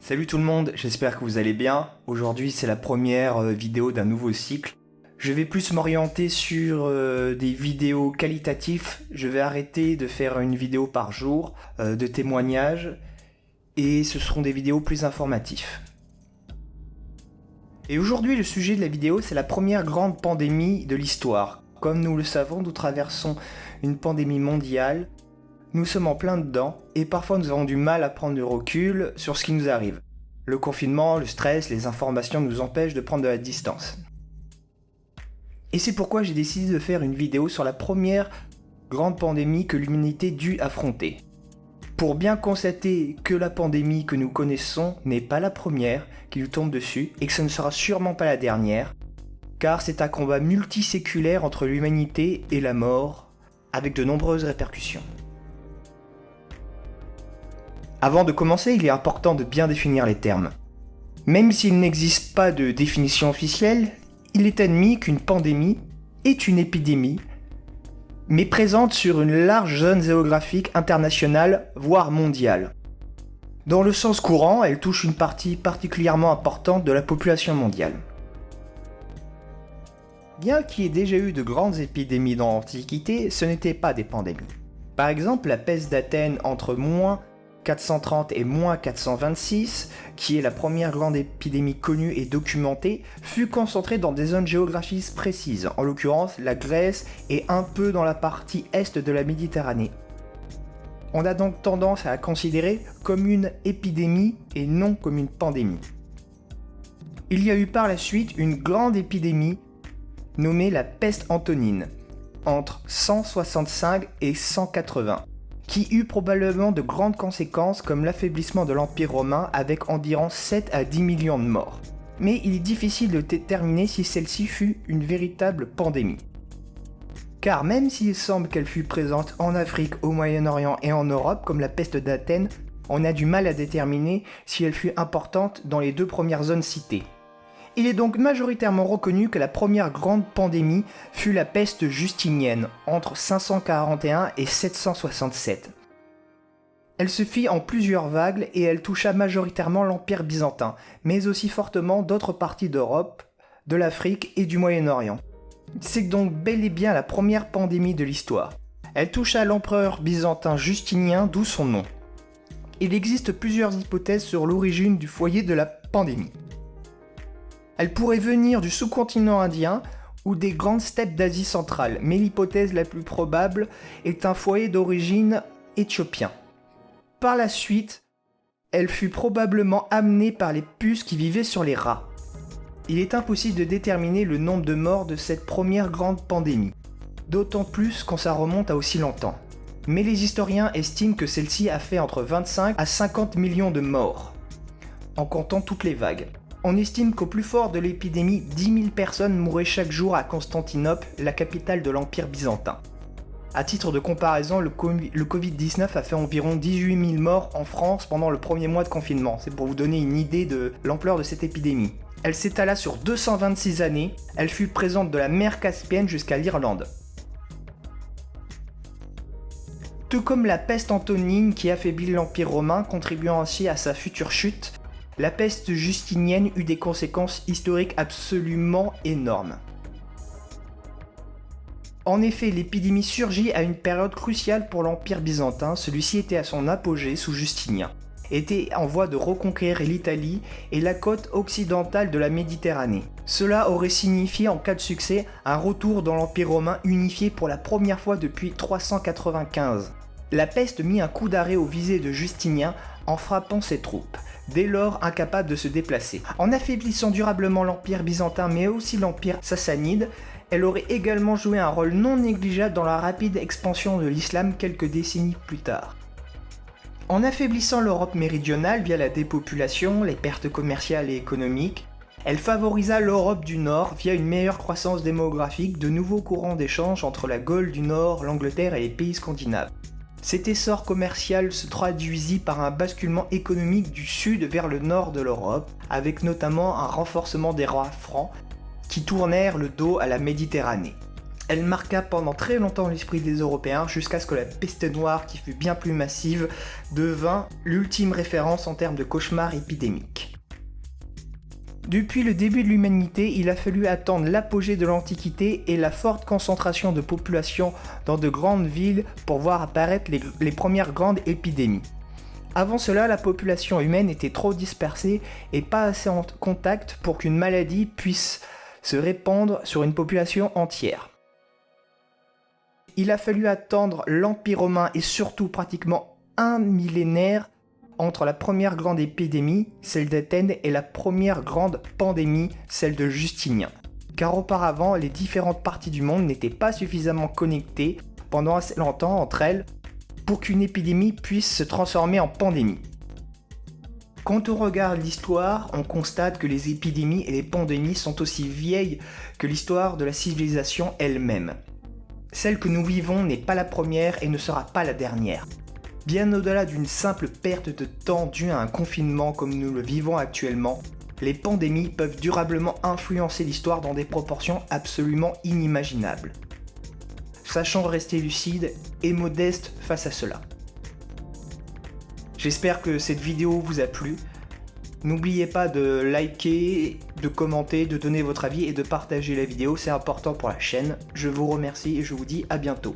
Salut tout le monde, j'espère que vous allez bien. Aujourd'hui c'est la première vidéo d'un nouveau cycle. Je vais plus m'orienter sur des vidéos qualitatives. Je vais arrêter de faire une vidéo par jour de témoignages et ce seront des vidéos plus informatives. Et aujourd'hui le sujet de la vidéo c'est la première grande pandémie de l'histoire. Comme nous le savons, nous traversons une pandémie mondiale. Nous sommes en plein dedans et parfois nous avons du mal à prendre du recul sur ce qui nous arrive. Le confinement, le stress, les informations nous empêchent de prendre de la distance. Et c'est pourquoi j'ai décidé de faire une vidéo sur la première grande pandémie que l'humanité dut affronter. Pour bien constater que la pandémie que nous connaissons n'est pas la première qui nous tombe dessus et que ce ne sera sûrement pas la dernière, car c'est un combat multiséculaire entre l'humanité et la mort, avec de nombreuses répercussions. Avant de commencer, il est important de bien définir les termes. Même s'il n'existe pas de définition officielle, il est admis qu'une pandémie est une épidémie, mais présente sur une large zone géographique internationale, voire mondiale. Dans le sens courant, elle touche une partie particulièrement importante de la population mondiale. Bien qu'il y ait déjà eu de grandes épidémies dans l'Antiquité, ce n'étaient pas des pandémies. Par exemple, la peste d'Athènes entre moins 430 et moins 426, qui est la première grande épidémie connue et documentée, fut concentrée dans des zones géographiques précises, en l'occurrence la Grèce et un peu dans la partie est de la Méditerranée. On a donc tendance à la considérer comme une épidémie et non comme une pandémie. Il y a eu par la suite une grande épidémie nommée la peste antonine, entre 165 et 180. Qui eut probablement de grandes conséquences comme l'affaiblissement de l'Empire romain avec environ 7 à 10 millions de morts. Mais il est difficile de déterminer si celle-ci fut une véritable pandémie. Car même s'il semble qu'elle fut présente en Afrique, au Moyen-Orient et en Europe, comme la peste d'Athènes, on a du mal à déterminer si elle fut importante dans les deux premières zones citées. Il est donc majoritairement reconnu que la première grande pandémie fut la peste justinienne, entre 541 et 767. Elle se fit en plusieurs vagues et elle toucha majoritairement l'Empire byzantin, mais aussi fortement d'autres parties d'Europe, de l'Afrique et du Moyen-Orient. C'est donc bel et bien la première pandémie de l'histoire. Elle toucha l'empereur byzantin Justinien, d'où son nom. Il existe plusieurs hypothèses sur l'origine du foyer de la pandémie. Elle pourrait venir du sous-continent indien ou des grandes steppes d'Asie centrale, mais l'hypothèse la plus probable est un foyer d'origine éthiopien. Par la suite, elle fut probablement amenée par les puces qui vivaient sur les rats. Il est impossible de déterminer le nombre de morts de cette première grande pandémie, d'autant plus quand ça remonte à aussi longtemps. Mais les historiens estiment que celle-ci a fait entre 25 à 50 millions de morts, en comptant toutes les vagues. On estime qu'au plus fort de l'épidémie, 10 000 personnes mouraient chaque jour à Constantinople, la capitale de l'Empire byzantin. A titre de comparaison, le Covid-19 a fait environ 18 000 morts en France pendant le premier mois de confinement. C'est pour vous donner une idée de l'ampleur de cette épidémie. Elle s'étala sur 226 années, elle fut présente de la mer Caspienne jusqu'à l'Irlande. Tout comme la peste antonine qui affaiblit l'Empire romain, contribuant ainsi à sa future chute, la peste justinienne eut des conséquences historiques absolument énormes. En effet, l'épidémie surgit à une période cruciale pour l'Empire byzantin, celui-ci était à son apogée sous Justinien, était en voie de reconquérir l'Italie et la côte occidentale de la Méditerranée. Cela aurait signifié en cas de succès un retour dans l'Empire romain unifié pour la première fois depuis 395. La peste mit un coup d'arrêt aux visées de Justinien en frappant ses troupes, dès lors incapables de se déplacer. En affaiblissant durablement l'Empire byzantin mais aussi l'Empire sassanide, elle aurait également joué un rôle non négligeable dans la rapide expansion de l'islam quelques décennies plus tard. En affaiblissant l'Europe méridionale via la dépopulation, les pertes commerciales et économiques, elle favorisa l'Europe du Nord via une meilleure croissance démographique, de nouveaux courants d'échange entre la Gaule du Nord, l'Angleterre et les pays scandinaves. Cet essor commercial se traduisit par un basculement économique du sud vers le nord de l'Europe, avec notamment un renforcement des rois francs qui tournèrent le dos à la Méditerranée. Elle marqua pendant très longtemps l'esprit des Européens jusqu'à ce que la peste noire, qui fut bien plus massive, devint l'ultime référence en termes de cauchemar épidémique. Depuis le début de l'humanité, il a fallu attendre l'apogée de l'Antiquité et la forte concentration de population dans de grandes villes pour voir apparaître les premières grandes épidémies. Avant cela, la population humaine était trop dispersée et pas assez en contact pour qu'une maladie puisse se répandre sur une population entière. Il a fallu attendre l'Empire romain et surtout pratiquement un millénaire entre la première grande épidémie, celle d'Athènes, et la première grande pandémie, celle de Justinien. Car auparavant, les différentes parties du monde n'étaient pas suffisamment connectées pendant assez longtemps entre elles pour qu'une épidémie puisse se transformer en pandémie. Quand on regarde l'histoire, on constate que les épidémies et les pandémies sont aussi vieilles que l'histoire de la civilisation elle-même. Celle que nous vivons n'est pas la première et ne sera pas la dernière. Bien au-delà d'une simple perte de temps due à un confinement comme nous le vivons actuellement, les pandémies peuvent durablement influencer l'histoire dans des proportions absolument inimaginables. Sachons rester lucide et modeste face à cela. J'espère que cette vidéo vous a plu. N'oubliez pas de liker, de commenter, de donner votre avis et de partager la vidéo, c'est important pour la chaîne. Je vous remercie et je vous dis à bientôt.